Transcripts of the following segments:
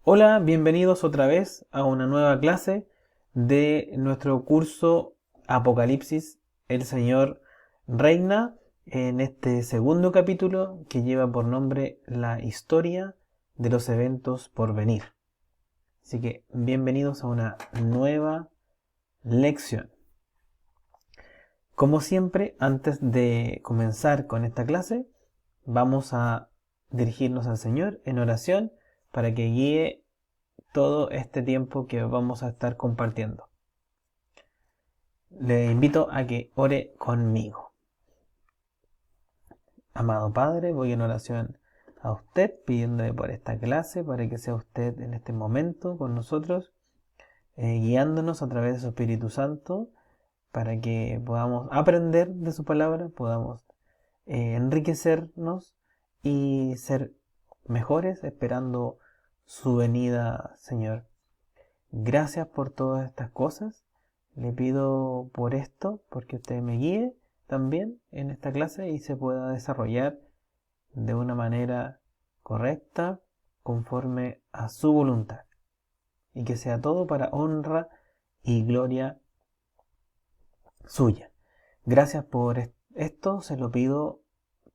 Hola, bienvenidos otra vez a una nueva clase de nuestro curso Apocalipsis. El Señor reina en este segundo capítulo que lleva por nombre La historia de los eventos por venir. Así que bienvenidos a una nueva lección. Como siempre, antes de comenzar con esta clase, vamos a dirigirnos al Señor en oración para que guíe todo este tiempo que vamos a estar compartiendo. Le invito a que ore conmigo. Amado Padre, voy en oración a usted, pidiéndole por esta clase, para que sea usted en este momento con nosotros, guiándonos a través de su Espíritu Santo, para que podamos aprender de su palabra, podamos enriquecernos y ser mejores esperando su venida, Señor. Gracias por todas estas cosas. Le pido por esto, porque usted me guíe también en esta clase y se pueda desarrollar de una manera correcta, conforme a su voluntad. Y que sea todo para honra y gloria suya. Gracias por esto, se lo pido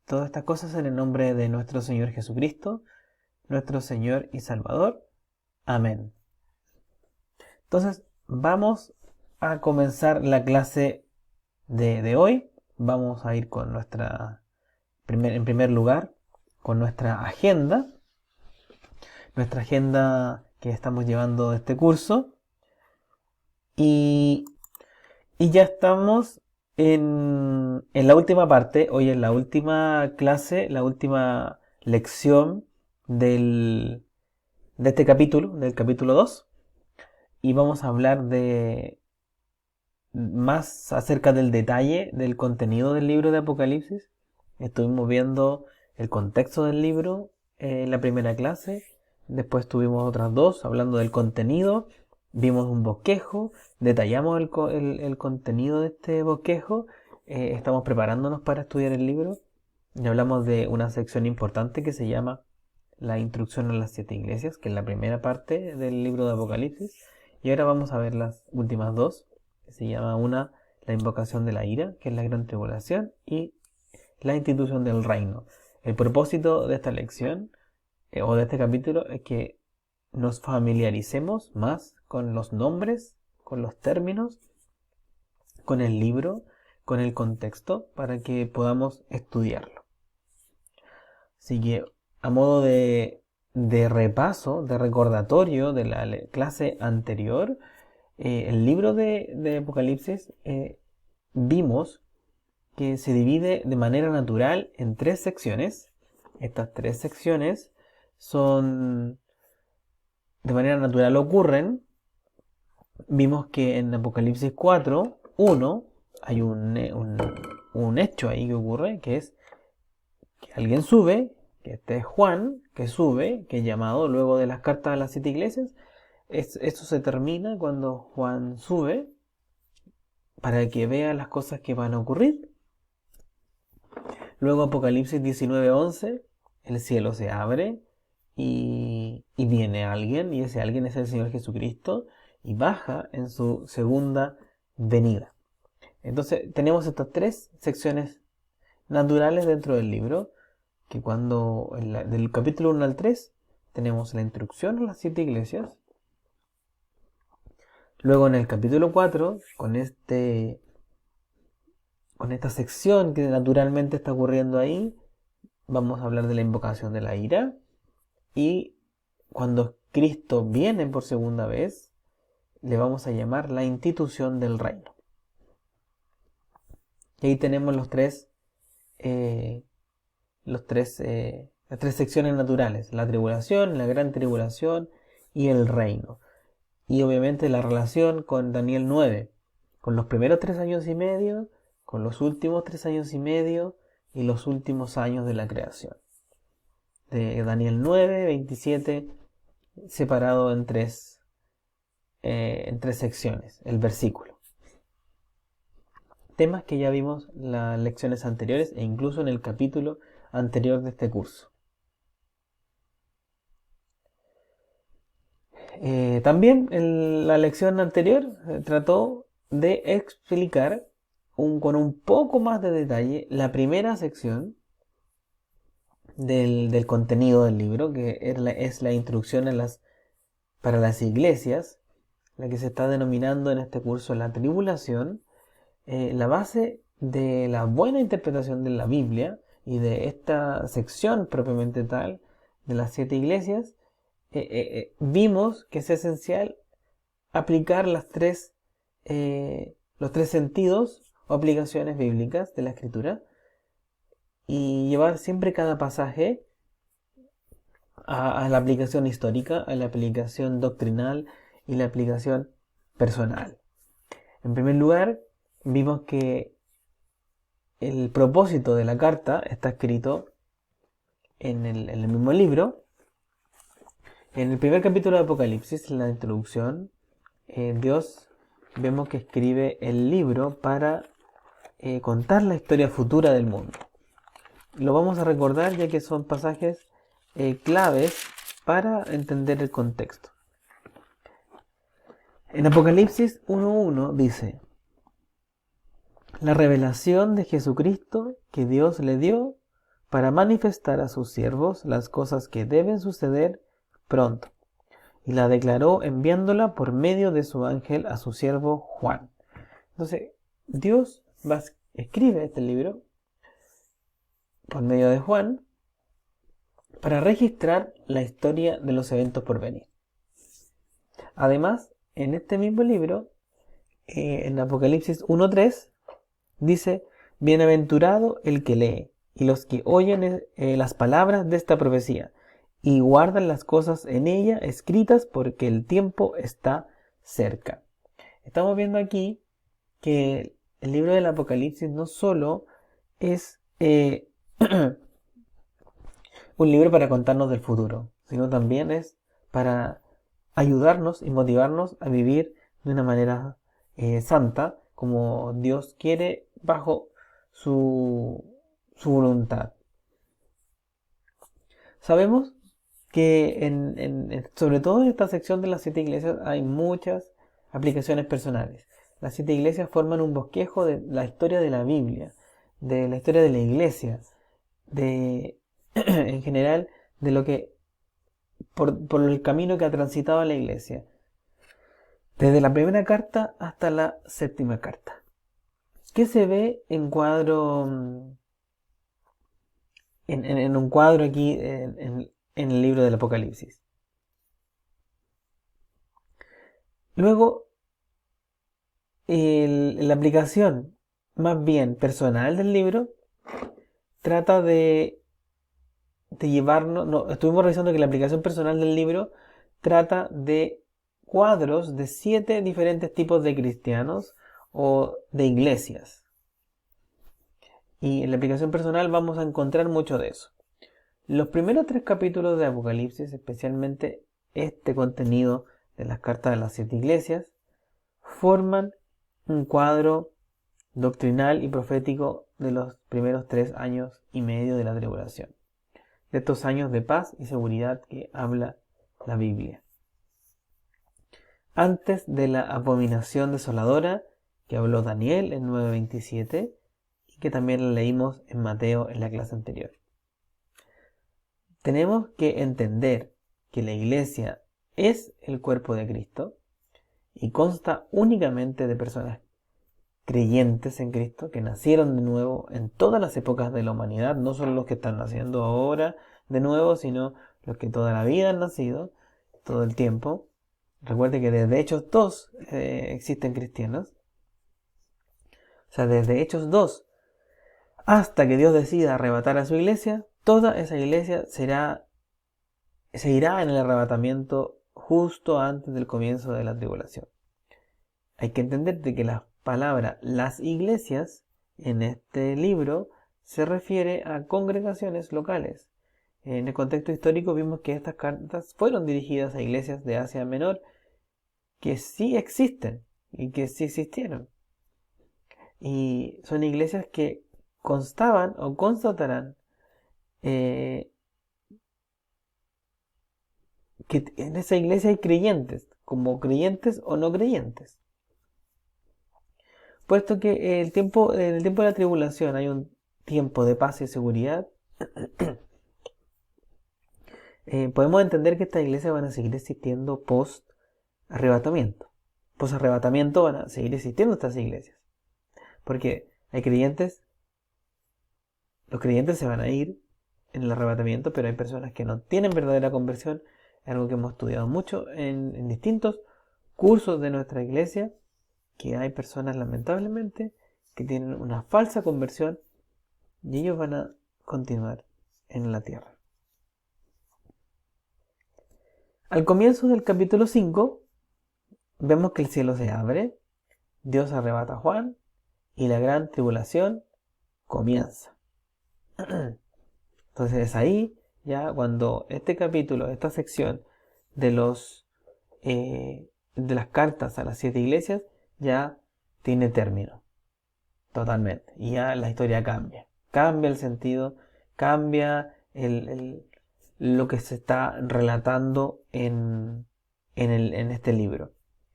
todas estas cosas en el nombre de nuestro Señor Jesucristo, nuestro Señor y Salvador. Amén. Entonces, vamos a comenzar la clase de hoy. Vamos a ir con en primer lugar, con nuestra agenda que estamos llevando de este curso. Y ya estamos en la última parte, hoy en la última clase, la última lección de este capítulo, del capítulo 2. Y vamos a hablar más acerca del detalle del contenido del libro de Apocalipsis. Estuvimos viendo el contexto del libro en la primera clase. Después tuvimos otras dos hablando del contenido. Vimos un bosquejo, detallamos el contenido de este bosquejo. Estamos preparándonos para estudiar el libro. Y hablamos de una sección importante que se llama la instrucción a las 7 iglesias, que es la primera parte del libro de Apocalipsis. Y ahora vamos a ver las últimas dos. Se llama una la invocación de la ira, que es la gran tribulación, y la institución del reino. El propósito de esta lección o de este capítulo es que nos familiaricemos más con los nombres, con los términos, con el libro, con el contexto, para que podamos estudiarlo. Así que a modo de repaso, de recordatorio de la clase anterior, el libro de Apocalipsis vimos que se divide de manera natural en tres secciones. Estas tres secciones son, de manera natural ocurren. Vimos que en Apocalipsis 4:1 hay un hecho ahí que ocurre, que es que alguien sube, que este es Juan, que sube, que es llamado luego de las cartas a las 7 iglesias. Esto se termina cuando Juan sube para que vea las cosas que van a ocurrir. Luego Apocalipsis 19:11, el cielo se abre y viene alguien, y ese alguien es el Señor Jesucristo, y baja en su segunda venida. Entonces tenemos estas tres secciones naturales dentro del libro, que cuando del capítulo 1 al 3 tenemos la instrucción a las 7 iglesias. Luego en el capítulo 4, con esta sección que naturalmente está ocurriendo ahí, vamos a hablar de la invocación de la ira. Y cuando Cristo viene por segunda vez, le vamos a llamar la institución del reino. Y ahí tenemos las tres secciones naturales: la tribulación, la gran tribulación y el reino. Y obviamente la relación con Daniel 9, con los primeros 3 años y medio, con los últimos 3 años y medio y los últimos años de la creación. De Daniel 9:27, separado en tres secciones, el versículo. Temas que ya vimos en las lecciones anteriores e incluso en el capítulo anterior de este curso. También en la lección anterior trató de explicar con un poco más de detalle la primera sección del contenido del libro, que es la introducción para las iglesias, la que se está denominando en este curso la tribulación, la base de la buena interpretación de la Biblia y de esta sección propiamente tal de las 7 iglesias. Vimos que es esencial aplicar los tres sentidos o aplicaciones bíblicas de la escritura y llevar siempre cada pasaje a la aplicación histórica, a la aplicación doctrinal y la aplicación personal. En primer lugar, vimos que el propósito de la carta está escrito en el mismo libro. En el primer capítulo de Apocalipsis, en la introducción, Dios vemos que escribe el libro para contar la historia futura del mundo. Lo vamos a recordar ya que son pasajes claves para entender el contexto. En Apocalipsis 1.1 dice: la revelación de Jesucristo que Dios le dio para manifestar a sus siervos las cosas que deben suceder pronto, y la declaró enviándola por medio de su ángel a su siervo Juan. Entonces, Dios escribe este libro por medio de Juan para registrar la historia de los eventos por venir. Además, en este mismo libro, en Apocalipsis 1.3, dice: bienaventurado el que lee y los que oyen las palabras de esta profecía y guardan las cosas en ella escritas, porque el tiempo está cerca. Estamos viendo aquí que el libro del Apocalipsis no solo es un libro para contarnos del futuro, sino también es para ayudarnos y motivarnos a vivir de una manera santa, como Dios quiere, bajo su voluntad. Sabemos que sobre todo en esta sección de las 7 iglesias hay muchas aplicaciones personales. Las 7 iglesias forman un bosquejo de la historia de la Biblia, de la historia de la iglesia, en general, de lo que por el camino que ha transitado la iglesia, desde la primera carta hasta la 7ª carta. ¿Qué se ve en un cuadro aquí en el libro del Apocalipsis? Luego, la aplicación más bien personal del libro trata de llevarnos. Estuvimos revisando que la aplicación personal del libro trata de cuadros de 7 diferentes tipos de cristianos o de iglesias. Y en la aplicación personal vamos a encontrar mucho de eso. Los primeros 3 capítulos de Apocalipsis, especialmente este contenido de las cartas de las 7 iglesias, forman un cuadro doctrinal y profético de los primeros 3 años y medio de la tribulación, de estos años de paz y seguridad que habla la Biblia, antes de la abominación desoladora que habló Daniel en 9:27 y que también la leímos en Mateo en la clase anterior. Tenemos que entender que la iglesia es el cuerpo de Cristo y consta únicamente de personas creyentes en Cristo, que nacieron de nuevo en todas las épocas de la humanidad, no solo los que están naciendo ahora de nuevo, sino los que toda la vida han nacido, todo el tiempo. Recuerde que desde Hechos 2 existen cristianos. O sea, desde Hechos 2 hasta que Dios decida arrebatar a su iglesia, toda esa iglesia se irá en el arrebatamiento justo antes del comienzo de la tribulación. Hay que entender que la palabra las iglesias en este libro se refiere a congregaciones locales. En el contexto histórico vimos que estas cartas fueron dirigidas a iglesias de Asia Menor que sí existen y que sí existieron. Y son iglesias que constaban o constatarán que en esa iglesia hay creyentes, como creyentes o no creyentes. Puesto que en el tiempo de la tribulación hay un tiempo de paz y seguridad, podemos entender que estas iglesias van a seguir existiendo post arrebatamiento. Post arrebatamiento van a seguir existiendo estas iglesias. Porque hay creyentes, los creyentes se van a ir en el arrebatamiento, pero hay personas que no tienen verdadera conversión. Es algo que hemos estudiado mucho en distintos cursos de nuestra iglesia, que hay personas lamentablemente que tienen una falsa conversión y ellos van a continuar en la tierra. Al comienzo del capítulo 5 vemos que el cielo se abre, Dios arrebata a Juan y la gran tribulación comienza. Entonces es ahí ya cuando este capítulo, esta sección de las cartas a las 7 iglesias ya tiene término. Totalmente. Y ya la historia cambia. Cambia el sentido, cambia lo que se está relatando en este libro.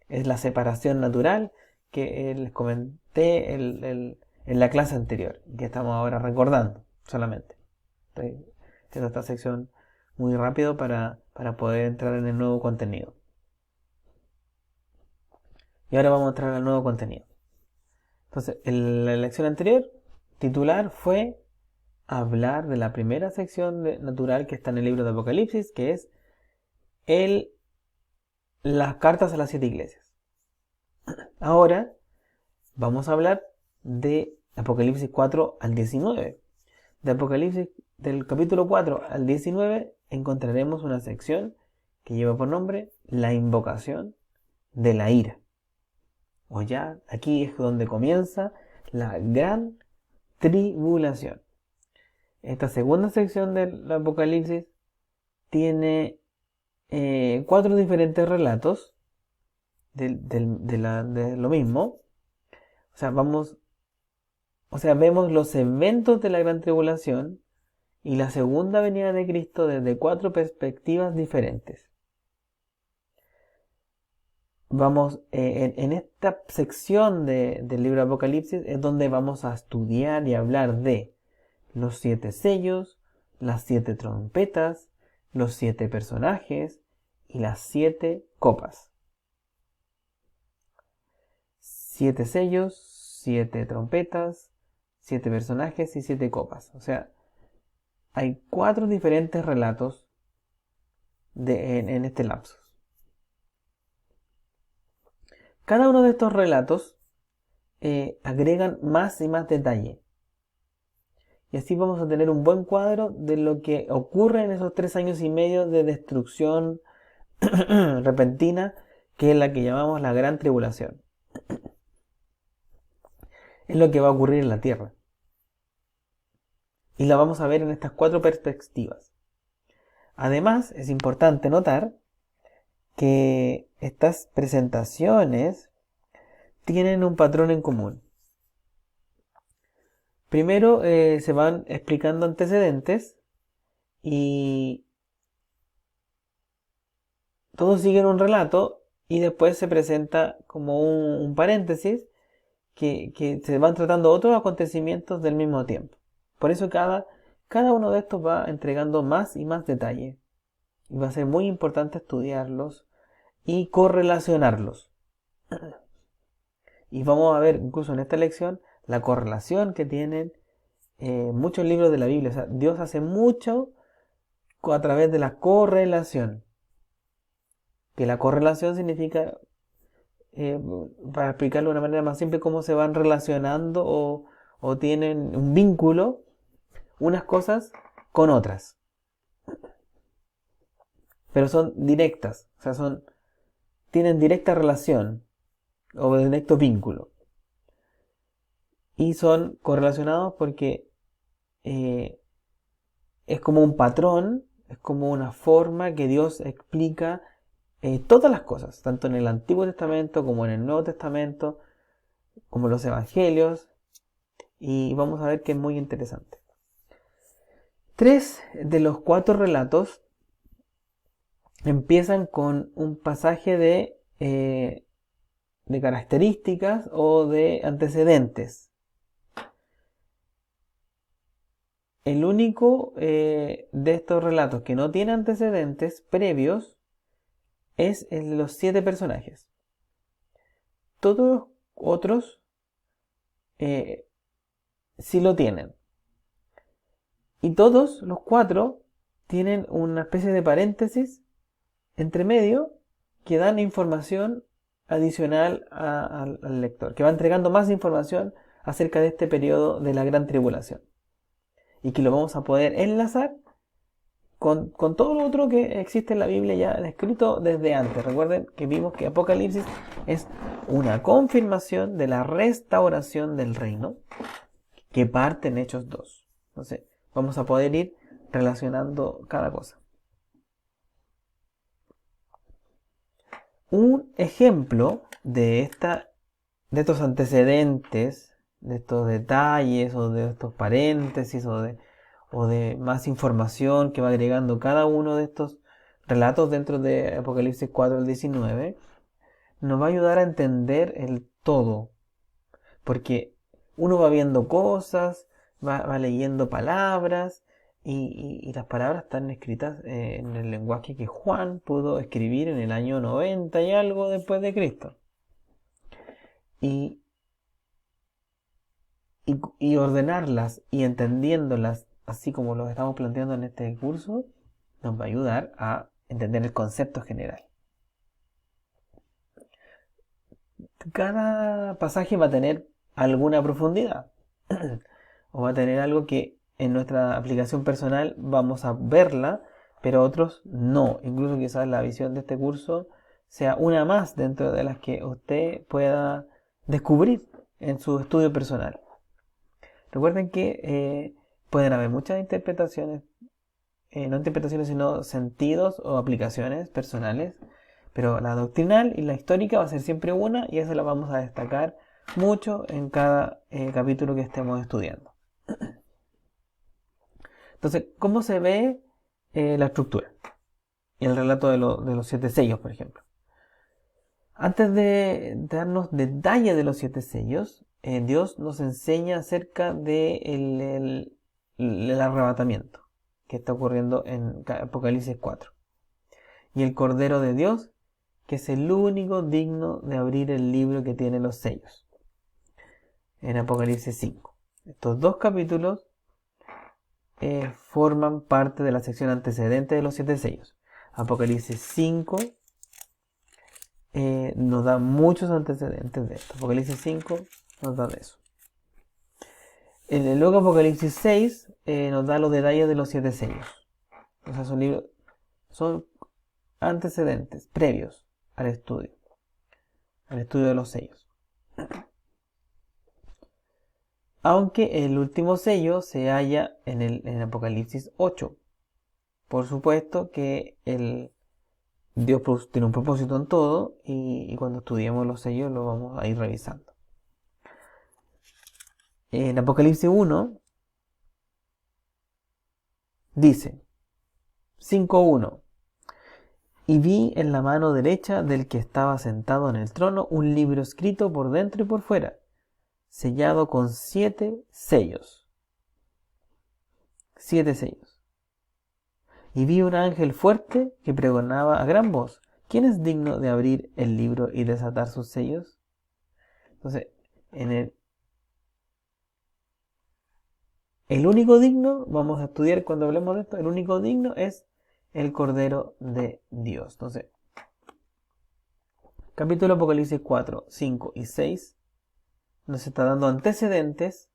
Es la separación natural que les comenté en la clase anterior, que estamos ahora recordando solamente. Estoy haciendo esta sección muy rápido para poder entrar en el nuevo contenido. Y ahora vamos a entrar al nuevo contenido. Entonces, en la lección anterior, titular fue hablar de la primera sección natural que está en el libro de Apocalipsis, que es las cartas a las 7 iglesias. Ahora vamos a hablar de Apocalipsis 4 al 19. De Apocalipsis del capítulo 4 al 19 encontraremos una sección que lleva por nombre la invocación de la ira. O ya, aquí es donde comienza la gran tribulación. Esta segunda sección del Apocalipsis tiene 4 diferentes relatos de lo mismo. Vemos los eventos de la gran tribulación y la segunda venida de Cristo desde 4 perspectivas diferentes. Vamos, en esta sección del libro de Apocalipsis es donde vamos a estudiar y hablar de los 7 sellos, las 7 trompetas, los 7 personajes y las 7 copas. 7 sellos, 7 trompetas, 7 personajes y 7 copas. O sea, hay 4 diferentes relatos en este lapso. Cada uno de estos relatos agregan más y más detalle. Y así vamos a tener un buen cuadro de lo que ocurre en esos 3 años y medio de destrucción repentina, que es la que llamamos la gran tribulación. Es lo que va a ocurrir en la tierra. Y la vamos a ver en estas 4 perspectivas. Además, es importante notar que estas presentaciones tienen un patrón en común. Primero se van explicando antecedentes y todos siguen un relato y después se presenta como un paréntesis que se van tratando otros acontecimientos del mismo tiempo. Por eso cada uno de estos va entregando más y más detalle. Y va a ser muy importante estudiarlos y correlacionarlos. Y vamos a ver incluso en esta lección la correlación que tienen muchos libros de la Biblia. O sea, Dios hace mucho a través de la correlación. Que la correlación significa, para explicarlo de una manera más simple, cómo se van relacionando o tienen un vínculo unas cosas con otras. Pero son directas, o sea, tienen directa relación o directo vínculo. Y son correlacionados porque es como un patrón, es como una forma que Dios explica todas las cosas, tanto en el Antiguo Testamento como en el Nuevo Testamento, como los Evangelios, y vamos a ver que es muy interesante. 3 de los 4 relatos empiezan con un pasaje de características o de antecedentes. El único de estos relatos que no tiene antecedentes previos es el de los 7 personajes. Todos los otros sí lo tienen. Y todos los 4 tienen una especie de paréntesis entre medio que dan información adicional al lector, que va entregando más información acerca de este periodo de la gran tribulación. Y que lo vamos a poder enlazar con todo lo otro que existe en la Biblia ya descrito desde antes. Recuerden que vimos que Apocalipsis es una confirmación de la restauración del reino que parte en Hechos 2. Entonces, vamos a poder ir relacionando cada cosa. Un ejemplo de estos antecedentes, de estos detalles o de estos paréntesis o de más información que va agregando cada uno de estos relatos dentro de Apocalipsis 4 al 19, nos va a ayudar a entender el todo. Porque uno va viendo cosas, va leyendo palabras y las palabras están escritas en el lenguaje que Juan pudo escribir en el año 90 y algo después de Cristo. Y, y ordenarlas y entendiéndolas así como lo estamos planteando en este curso, nos va a ayudar a entender el concepto general. Cada pasaje va a tener alguna profundidad o va a tener algo que en nuestra aplicación personal vamos a verla, pero otros no. Incluso quizás la visión de este curso sea una más dentro de las que usted pueda descubrir en su estudio personal. Recuerden que pueden haber muchas interpretaciones, no interpretaciones sino sentidos o aplicaciones personales, pero la doctrinal y la histórica va a ser siempre una y esa la vamos a destacar mucho en cada capítulo que estemos estudiando. Entonces, ¿cómo se ve la estructura? Y el relato de los 7 sellos, por ejemplo. Antes de darnos detalles de los 7 sellos, Dios nos enseña acerca del arrebatamiento que está ocurriendo en Apocalipsis 4. Y el Cordero de Dios, que es el único digno de abrir el libro que tiene los sellos. En Apocalipsis 5. Estos 2 capítulos forman parte de la sección antecedente de los 7 sellos. Apocalipsis 5 nos da muchos antecedentes de esto. Apocalipsis 5 nos da de eso. Luego Apocalipsis 6 nos da los detalles de los 7 sellos. O sea, son antecedentes previos al estudio de los sellos. Aunque el último sello se halla en Apocalipsis 8. Por supuesto que Dios tiene un propósito en todo y cuando estudiemos los sellos lo vamos a ir revisando. En Apocalipsis 1 dice 5.1: Y vi en la mano derecha del que estaba sentado en el trono un libro escrito por dentro y por fuera, sellado con 7 sellos. 7 sellos. Y vi un ángel fuerte que pregonaba a gran voz: ¿Quién es digno de abrir el libro y desatar sus sellos? Entonces, el único digno, vamos a estudiar cuando hablemos de esto, el único digno es el Cordero de Dios. Entonces, capítulo Apocalipsis 4, 5 y 6 nos está dando antecedentes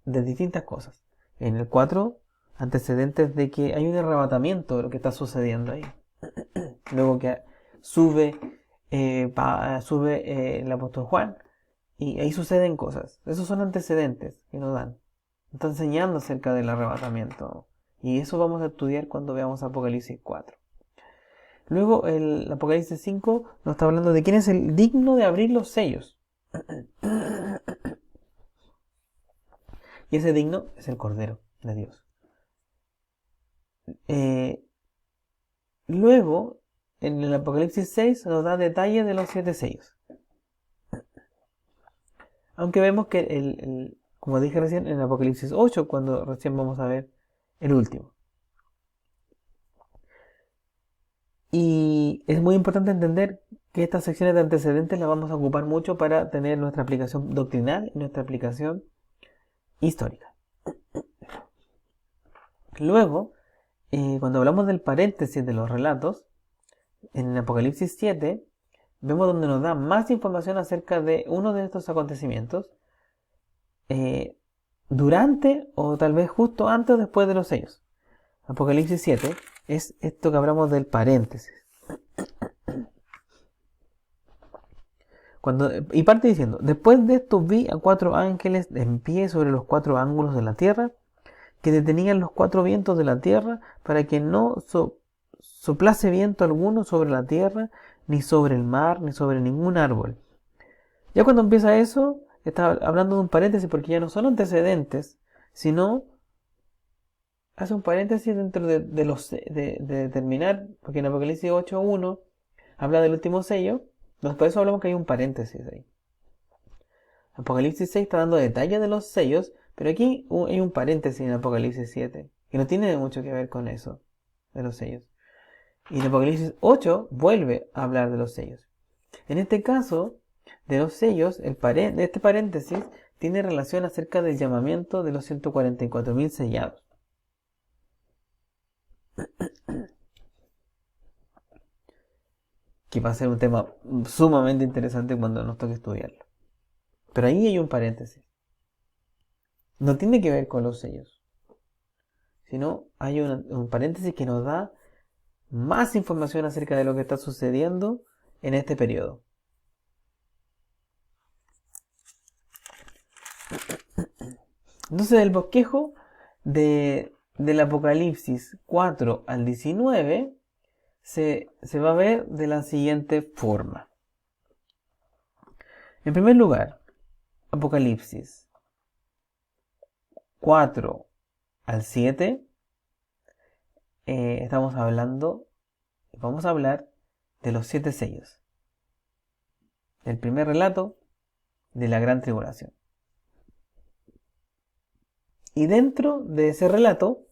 de distintas cosas. En el 4, antecedentes de que hay un arrebatamiento de lo que está sucediendo ahí. Luego que sube el apóstol Juan y ahí suceden cosas. Esos son antecedentes que nos dan. Está enseñando acerca del arrebatamiento. Y eso vamos a estudiar cuando veamos Apocalipsis 4. Luego el Apocalipsis 5 nos está hablando de quién es el digno de abrir los sellos. Y ese digno es el Cordero de Dios. Luego, en el Apocalipsis 6 nos da detalles de los 7 sellos. Aunque vemos que, como dije recién, en el Apocalipsis 8, cuando recién vamos a ver el último. Y es muy importante entender que estas secciones de antecedentes las vamos a ocupar mucho para tener nuestra aplicación doctrinal y nuestra aplicación histórica. Luego, cuando hablamos del paréntesis de los relatos, en el Apocalipsis 7, vemos donde nos da más información acerca de uno de estos acontecimientos durante o tal vez justo antes o después de los sellos. Apocalipsis 7 es esto que hablamos del paréntesis. Y parte diciendo, después de esto vi a 4 ángeles en pie sobre los 4 ángulos de la tierra, que detenían los 4 vientos de la tierra para que no soplase viento alguno sobre la tierra, ni sobre el mar, ni sobre ningún árbol. Ya cuando empieza eso, está hablando de un paréntesis porque ya no son antecedentes, sino hace un paréntesis dentro de determinar, porque en Apocalipsis 8.1 habla del último sello, por eso hablamos que hay un paréntesis ahí. Apocalipsis 6 está dando detalles de los sellos, pero aquí hay un paréntesis en Apocalipsis 7, que no tiene mucho que ver con eso, de los sellos. Y en Apocalipsis 8 vuelve a hablar de los sellos. En este caso, de los sellos, este paréntesis tiene relación acerca del llamamiento de los 144.000 sellados. Que va a ser un tema sumamente interesante cuando nos toque estudiarlo. Pero ahí hay un paréntesis. No tiene que ver con los sellos, sino hay un paréntesis que nos da más información acerca de lo que está sucediendo en este periodo. Entonces el bosquejo del Apocalipsis 4 al 19 se va a ver de la siguiente forma. En primer lugar, Apocalipsis 4 al 7, vamos a hablar de los 7 sellos. El primer relato de la gran tribulación. Y dentro de ese relato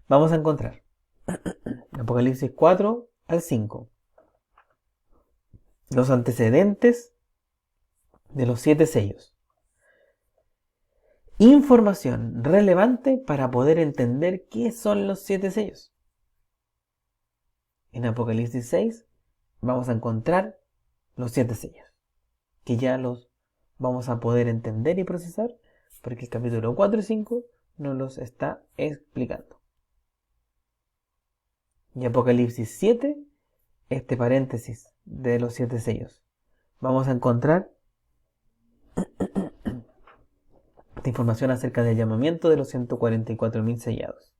vamos a encontrar Apocalipsis 4 al 5. Los antecedentes de los 7 sellos. Información relevante para poder entender qué son los 7 sellos. En Apocalipsis 6 vamos a encontrar los 7 sellos, que ya los vamos a poder entender y procesar, porque el capítulo 4 y 5 nos los está explicando. Y Apocalipsis 7, este paréntesis de los 7 sellos. Vamos a encontrar esta información acerca del llamamiento de los 144.000 sellados.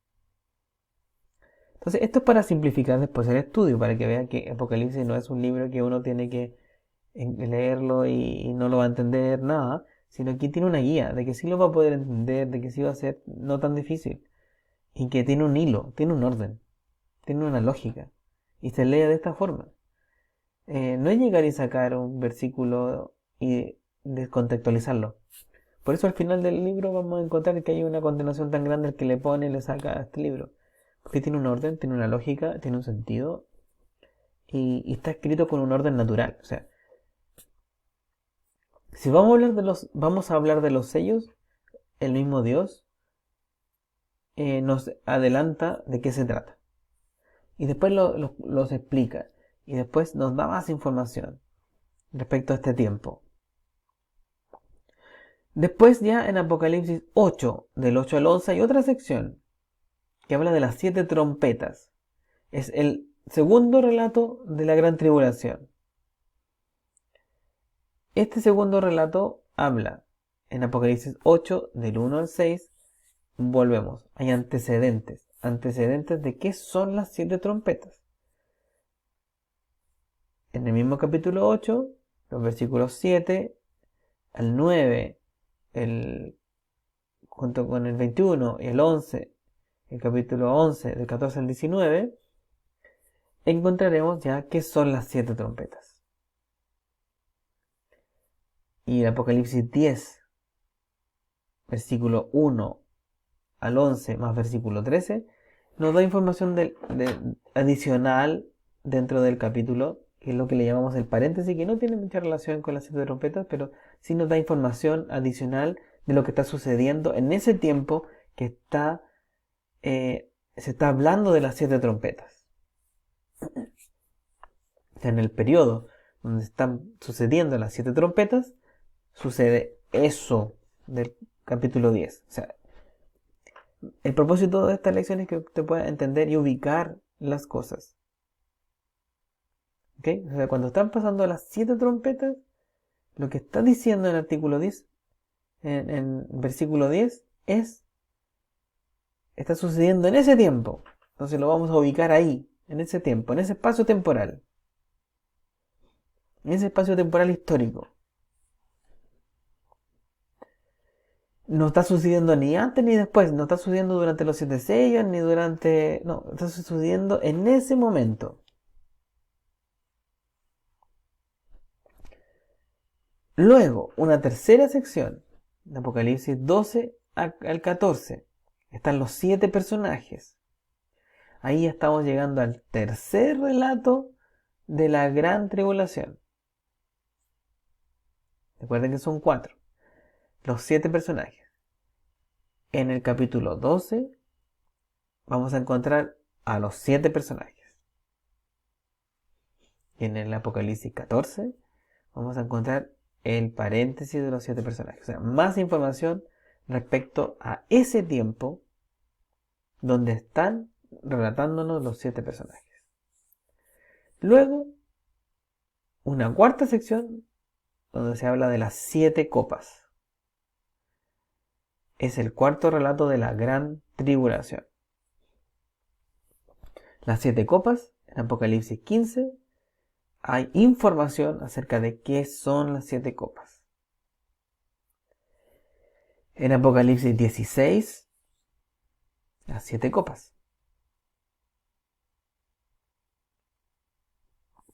Entonces, esto es para simplificar después el estudio, para que vean que Apocalipsis no es un libro que uno tiene que leerlo y no lo va a entender nada, sino que tiene una guía de que sí lo va a poder entender, de que sí va a ser no tan difícil, y que tiene un hilo, tiene un orden, tiene una lógica, y se lee de esta forma. No es llegar y sacar un versículo y descontextualizarlo. Por eso al final del libro vamos a encontrar que hay una condenación tan grande al que le pone y le saca a este libro. Porque tiene un orden, tiene una lógica, tiene un sentido y está escrito con un orden natural. O sea, si vamos a hablar de los sellos, el mismo Dios nos adelanta de qué se trata. Y después los explica. Y después nos da más información respecto a este tiempo. Después ya en Apocalipsis 8, del 8 al 11, hay otra sección que habla de las 7 trompetas. Es el segundo relato de la gran tribulación. Este segundo relato habla en Apocalipsis 8, del 1 al 6. Volvemos, hay antecedentes. Antecedentes de qué son las 7 trompetas. En el mismo capítulo 8, los versículos 7 al 9, junto con el 21 y el 11, el capítulo 11, del 14 al 19, encontraremos ya qué son las 7 trompetas. Y el Apocalipsis 10, versículo 1 al 11 más versículo 13, nos da información adicional dentro del capítulo, que es lo que le llamamos el paréntesis, que no tiene mucha relación con las 7 trompetas, pero sí nos da información adicional de lo que está sucediendo en ese tiempo que se está hablando de las 7 trompetas. O sea, en el periodo donde están sucediendo las 7 trompetas, sucede eso del capítulo 10. O sea, el propósito de esta lección es que usted pueda entender y ubicar las cosas. ¿Ok? O sea, cuando están pasando las 7 trompetas, lo que está diciendo en el artículo 10, en versículo 10, está sucediendo en ese tiempo. Entonces lo vamos a ubicar ahí, en ese tiempo, en ese espacio temporal. En ese espacio temporal histórico. No está sucediendo ni antes ni después. No está sucediendo durante los 7 sellos, ni durante... No, está sucediendo en ese momento. Luego, una tercera sección, de Apocalipsis 12 al 14. Están los 7 personajes. Ahí estamos llegando al tercer relato de la gran tribulación. Recuerden que son 4. Los 7 personajes. En el capítulo 12 vamos a encontrar a los 7 personajes. Y en el Apocalipsis 14 vamos a encontrar el paréntesis de los 7 personajes. O sea, más información respecto a ese tiempo donde están relatándonos los 7 personajes. Luego, una cuarta sección donde se habla de las 7 copas. Es el cuarto relato de la gran tribulación. Las 7 copas, en Apocalipsis 15, hay información acerca de qué son las 7 copas. En Apocalipsis 16, las 7 copas.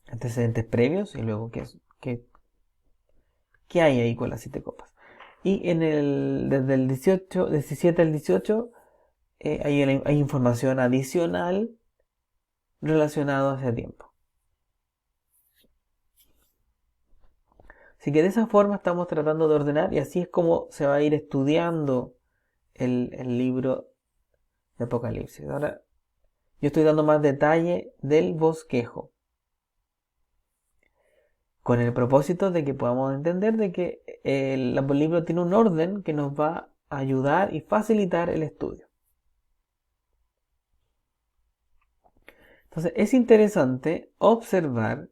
Antecedentes previos y luego qué hay ahí con las 7 copas. Y desde el 17 al 18 hay información adicional relacionada a ese tiempo. Así que de esa forma estamos tratando de ordenar y así es como se va a ir estudiando el libro de Apocalipsis. Ahora yo estoy dando más detalle del bosquejo, con el propósito de que podamos entender de que el libro tiene un orden que nos va a ayudar y facilitar el estudio. Entonces es interesante observar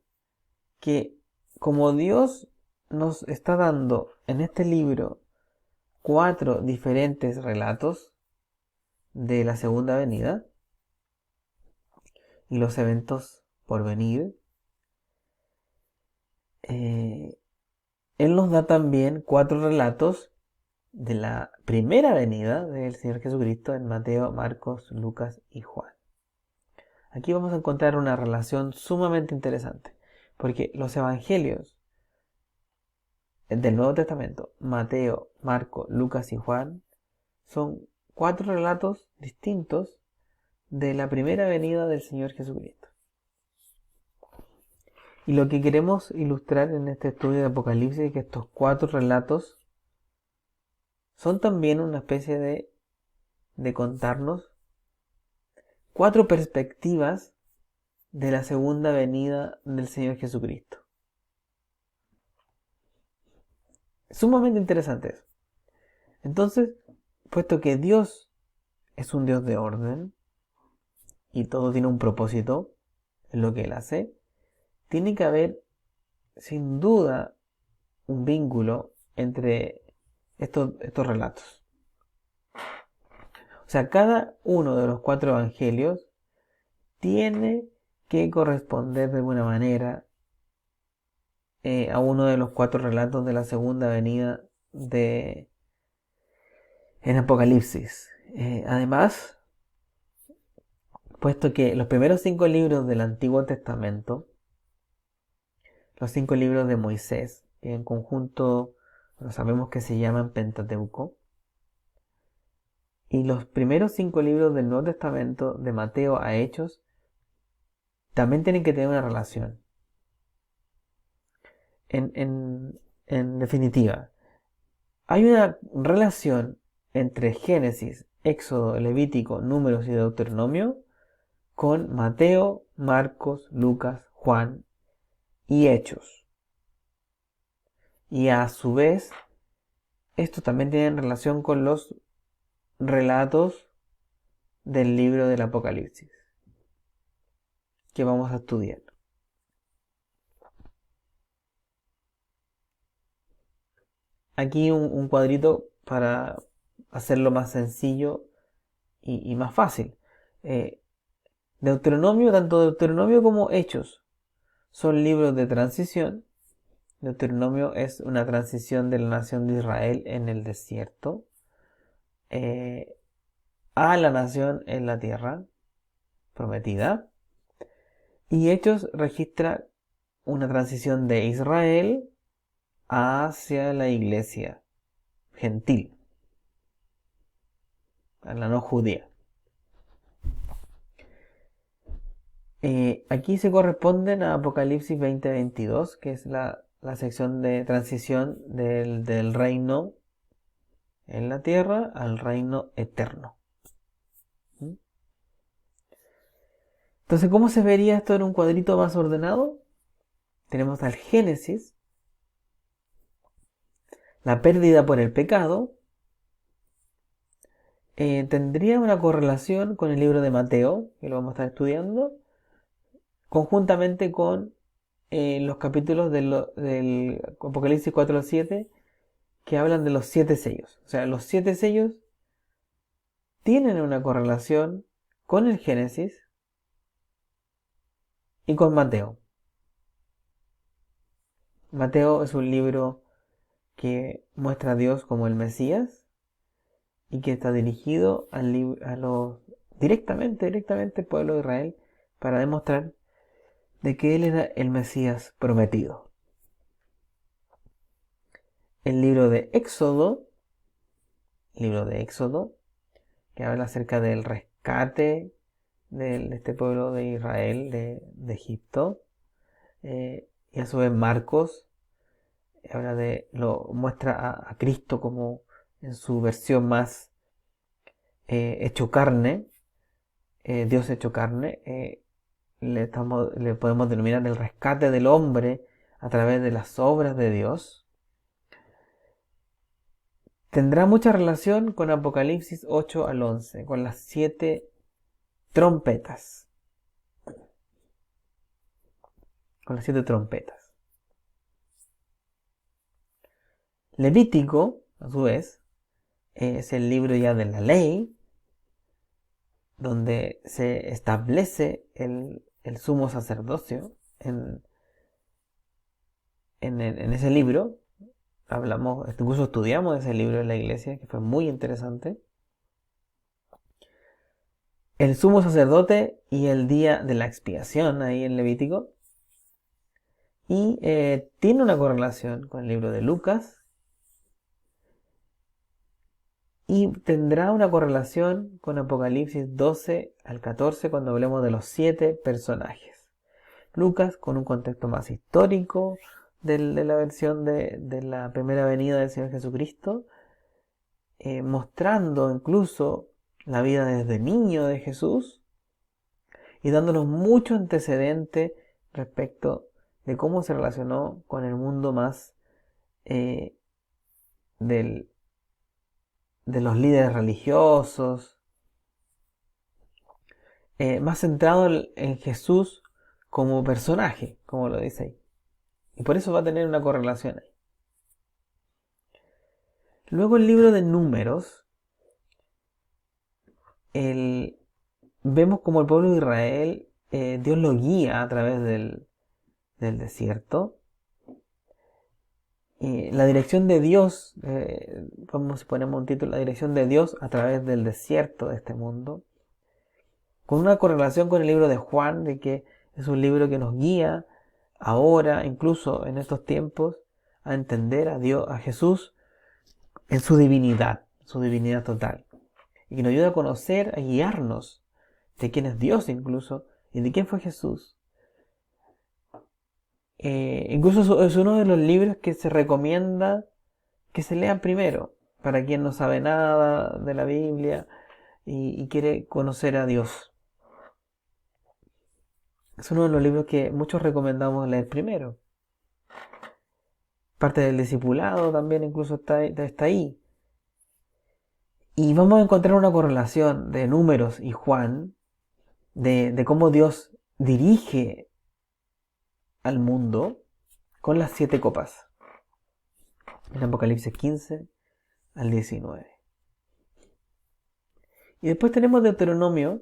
que como Dios nos está dando en este libro 4 diferentes relatos de la segunda venida y los eventos por venir, Él nos da también 4 relatos de la primera venida del Señor Jesucristo en Mateo, Marcos, Lucas y Juan. Aquí vamos a encontrar una relación sumamente interesante, porque los evangelios del Nuevo Testamento, Mateo, Marcos, Lucas y Juan, son 4 relatos distintos de la primera venida del Señor Jesucristo. Y lo que queremos ilustrar en este estudio de Apocalipsis es que estos 4 relatos son también una especie de contarnos 4 perspectivas de la segunda venida del Señor Jesucristo. Sumamente interesante eso. Entonces, puesto que Dios es un Dios de orden y todo tiene un propósito en lo que Él hace, tiene que haber sin duda un vínculo entre estos relatos. O sea, cada uno de los 4 evangelios tiene que corresponder de alguna manera a uno de los 4 relatos de la segunda venida en Apocalipsis. Además, puesto que los primeros 5 libros del Antiguo Testamento, los 5 libros de Moisés, que en conjunto sabemos que se llaman Pentateuco, y los primeros 5 libros del Nuevo Testamento, de Mateo a Hechos, también tienen que tener una relación. En definitiva, hay una relación entre Génesis, Éxodo, Levítico, Números y Deuteronomio con Mateo, Marcos, Lucas, Juan y Hechos. Y a su vez, esto también tiene relación con los relatos del libro del Apocalipsis que vamos a estudiar. Aquí un cuadrito para hacerlo más sencillo y más fácil. Deuteronomio, tanto Deuteronomio como Hechos, son libros de transición. Deuteronomio es una transición de la nación de Israel en el desierto a la nación en la tierra prometida. Y Hechos registra una transición de Israel hacia la iglesia gentil, a la no judía. Aquí se corresponden a Apocalipsis 20:22, que es la sección de transición del reino en la tierra al reino eterno. Entonces, ¿cómo se vería esto en un cuadrito más ordenado? Tenemos al Génesis, la pérdida por el pecado, tendría una correlación con el libro de Mateo, que lo vamos a estar estudiando, conjuntamente con los capítulos del Apocalipsis 4 al 7, que hablan de los 7 sellos. O sea, los 7 sellos tienen una correlación con el Génesis y con Mateo. Mateo es un libro que muestra a Dios como el Mesías y que está dirigido directamente al pueblo de Israel para demostrar de que él era el Mesías prometido. El libro de Éxodo, que habla acerca del rescate de este pueblo de Israel de Egipto, y a su vez Marcos muestra a Cristo como en su versión más hecho carne, Dios hecho carne. Le podemos denominar el rescate del hombre a través de las obras de Dios. Tendrá mucha relación con Apocalipsis 8 al 11, con las 7 trompetas. Levítico, a su vez, es el libro ya de la ley, donde se establece el sumo sacerdocio en ese libro. Incluso estudiamos ese libro en la iglesia, que fue muy interesante. El sumo sacerdote y el día de la expiación, ahí en Levítico. Y tiene una correlación con el libro de Lucas. Y tendrá una correlación con Apocalipsis 12 al 14 cuando hablemos de los 7 personajes. Lucas con un contexto más histórico de la versión de la primera venida del Señor Jesucristo, mostrando incluso la vida desde niño de Jesús y dándonos mucho antecedente respecto de cómo se relacionó con el mundo más de los líderes religiosos, más centrado en Jesús como personaje, como lo dice ahí. Y por eso va a tener una correlación ahí. Luego el libro de Números, vemos como el pueblo de Israel, Dios lo guía a través del desierto. La dirección de Dios, como si ponemos un título, la dirección de Dios a través del desierto de este mundo. con una correlación con el libro de Juan, de que es un libro que nos guía ahora, incluso en estos tiempos, a entender a Dios, a Jesús en su divinidad total. Y que nos ayuda a conocer, a guiarnos de quién es Dios incluso, y de quién fue Jesús. Incluso es uno de los libros que se recomienda que se lean primero, para quien no sabe nada de la Biblia y quiere conocer a Dios. Es uno de los libros que muchos recomendamos leer primero. Parte del discipulado también incluso está ahí. Y vamos a encontrar una correlación de Números y Juan, de cómo Dios dirige al mundo con las 7 copas. En Apocalipsis 15 al 19. Y después tenemos Deuteronomio,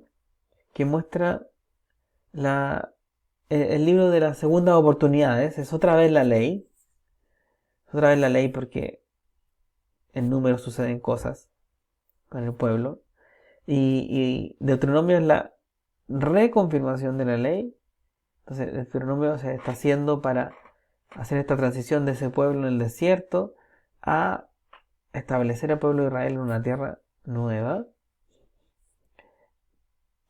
que muestra el libro de las segundas oportunidades. Es otra vez la ley. Otra vez la ley porque en Números suceden cosas con el pueblo. Y Deuteronomio es la reconfirmación de la ley. Entonces Deuteronomio se está haciendo para hacer esta transición de ese pueblo en el desierto a establecer al pueblo de Israel en una tierra nueva.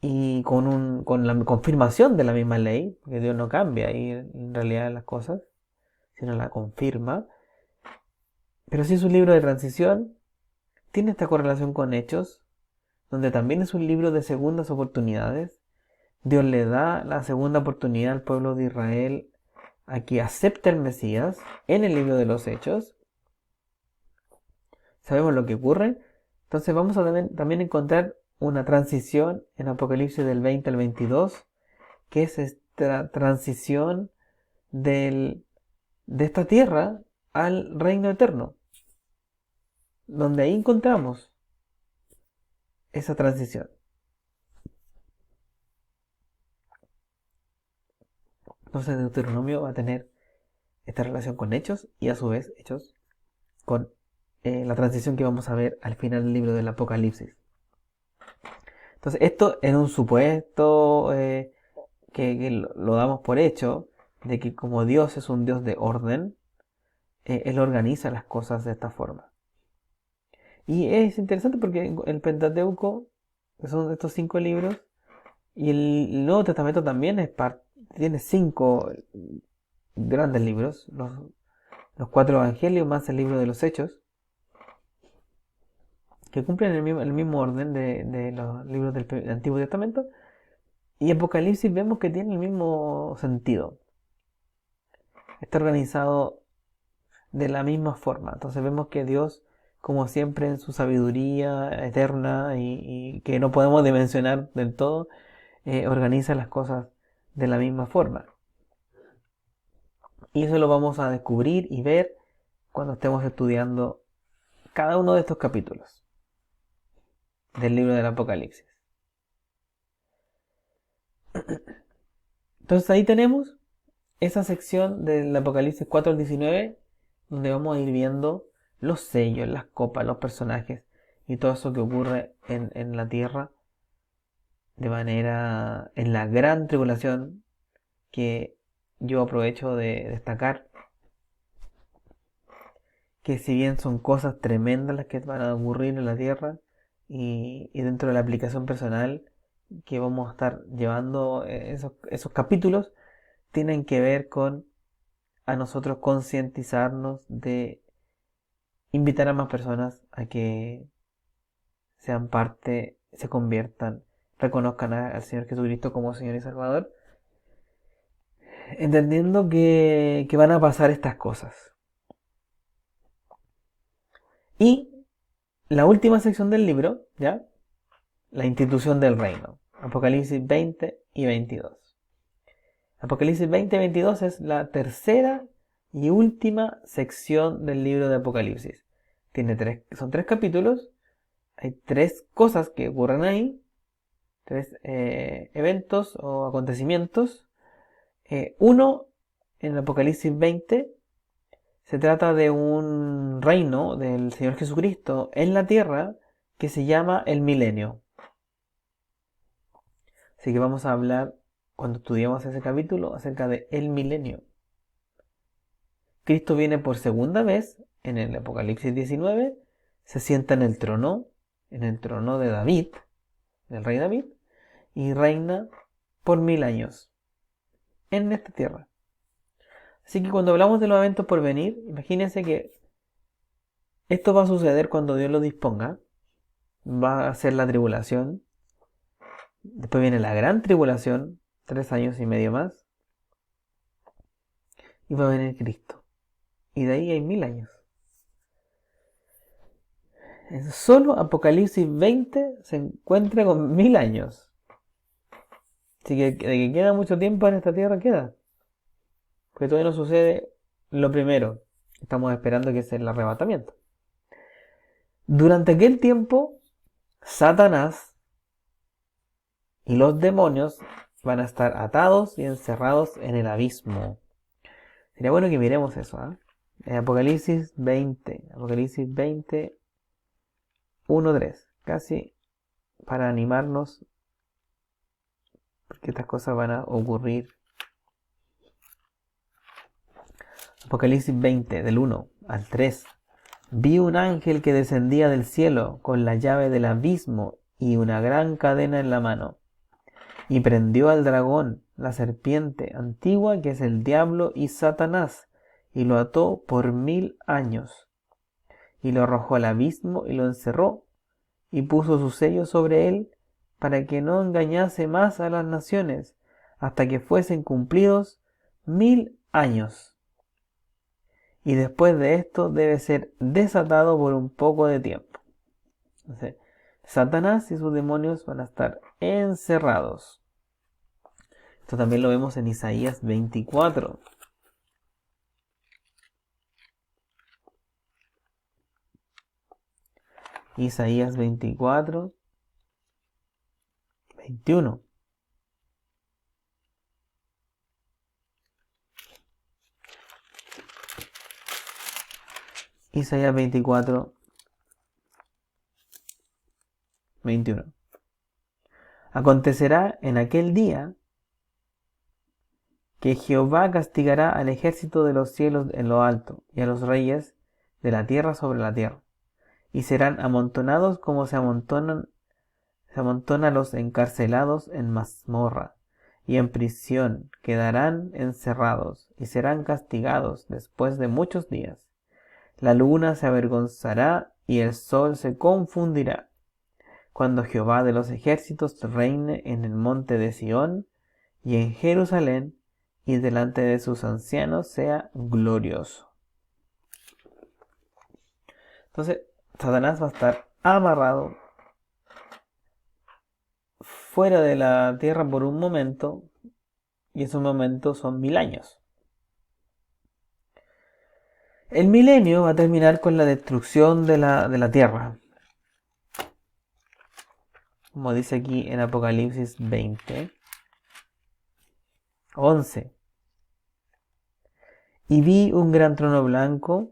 Y con la confirmación de la misma ley, porque Dios no cambia ahí en realidad las cosas, sino la confirma. Pero sí es un libro de transición, tiene esta correlación con Hechos, donde también es un libro de segundas oportunidades. Dios le da la segunda oportunidad al pueblo de Israel a que acepte al Mesías en el libro de los Hechos. Sabemos lo que ocurre. Entonces vamos a también encontrar una transición en Apocalipsis del 20 al 22, que es esta transición de esta tierra al reino eterno, donde ahí encontramos esa transición. Entonces Deuteronomio va a tener esta relación con Hechos y a su vez Hechos con la transición que vamos a ver al final del libro del Apocalipsis. Entonces esto en un supuesto que lo damos por hecho, de que como Dios es un Dios de orden, Él organiza las cosas de esta forma. Y es interesante porque el Pentateuco, que son estos 5 libros, y el Nuevo Testamento también tiene 5 grandes libros, los 4 evangelios más el libro de los Hechos, que cumplen el mismo orden de los libros del Antiguo Testamento. Y Apocalipsis vemos que tiene el mismo sentido. Está organizado de la misma forma. Entonces vemos que Dios, como siempre en su sabiduría eterna y que no podemos dimensionar del todo, organiza las cosas de la misma forma. Y eso lo vamos a descubrir y ver cuando estemos estudiando cada uno de estos capítulos del libro del Apocalipsis. Entonces ahí tenemos esa sección del Apocalipsis 4 al 19, donde vamos a ir viendo los sellos, las copas, los personajes y todo eso que ocurre en la tierra de manera en la gran tribulación, que yo aprovecho de destacar que si bien son cosas tremendas las que van a ocurrir en la tierra y dentro de la aplicación personal que vamos a estar llevando esos capítulos, tienen que ver con a nosotros concientizarnos de invitar a más personas a que sean parte, se conviertan, reconozcan al Señor Jesucristo como Señor y Salvador, entendiendo que van a pasar estas cosas. Y la última sección del libro, ¿ya? La institución del reino. Apocalipsis 20 y 22. Apocalipsis 20 y 22 es la tercera y última sección del libro de Apocalipsis. Son 3 capítulos. Hay 3 cosas que ocurren ahí. 3 eventos o acontecimientos. Uno, en el Apocalipsis 20, se trata de un reino del Señor Jesucristo en la tierra que se llama el milenio. Así que vamos a hablar, cuando estudiemos ese capítulo, acerca de el milenio. Cristo viene por segunda vez en el Apocalipsis 19, se sienta en el trono de David, del rey David, y reina por 1000 años en esta tierra. Así que cuando hablamos de los eventos por venir, imagínense que esto va a suceder cuando Dios lo disponga. Va a ser la tribulación. Después viene la gran tribulación, 3 años y medio más. Y va a venir Cristo. Y de ahí hay 1000 años. Solo Apocalipsis 20 se encuentra con 1000 años. Así que de que queda mucho tiempo en esta tierra, queda. Porque todavía no sucede lo primero. Estamos esperando que sea el arrebatamiento. Durante aquel tiempo, Satanás y los demonios van a estar atados y encerrados en el abismo. Sería bueno que miremos eso, ¿eh? Apocalipsis 20, 1:3, casi para animarnos, porque estas cosas van a ocurrir. Apocalipsis 20, del 1 al 3. Vi un ángel que descendía del cielo con la llave del abismo y una gran cadena en la mano. Y prendió al dragón, la serpiente antigua, que es el diablo y Satanás, y lo ató por 1000 años. Y lo arrojó al abismo y lo encerró, y puso su sello sobre él, para que no engañase más a las naciones, hasta que fuesen cumplidos 1000 años. Y después de esto debe ser desatado por un poco de tiempo. Entonces, Satanás y sus demonios van a estar encerrados. Esto también lo vemos en Isaías 24. Isaías 24, 21. Isaías 24, 21. Acontecerá en aquel día que Jehová castigará al ejército de los cielos en lo alto, y a los reyes de la tierra sobre la tierra, y serán amontonados como se amontona los encarcelados en mazmorra, y en prisión quedarán encerrados, y serán castigados después de muchos días. La luna se avergonzará y el sol se confundirá, cuando Jehová de los ejércitos reine en el monte de Sión y en Jerusalén, y delante de sus ancianos sea glorioso. Entonces, Satanás va a estar amarrado fuera de la tierra por un momento, y esos momentos son 1000 años. El milenio va a terminar con la destrucción de la tierra, como dice aquí en Apocalipsis 20, 11. Y vi un gran trono blanco,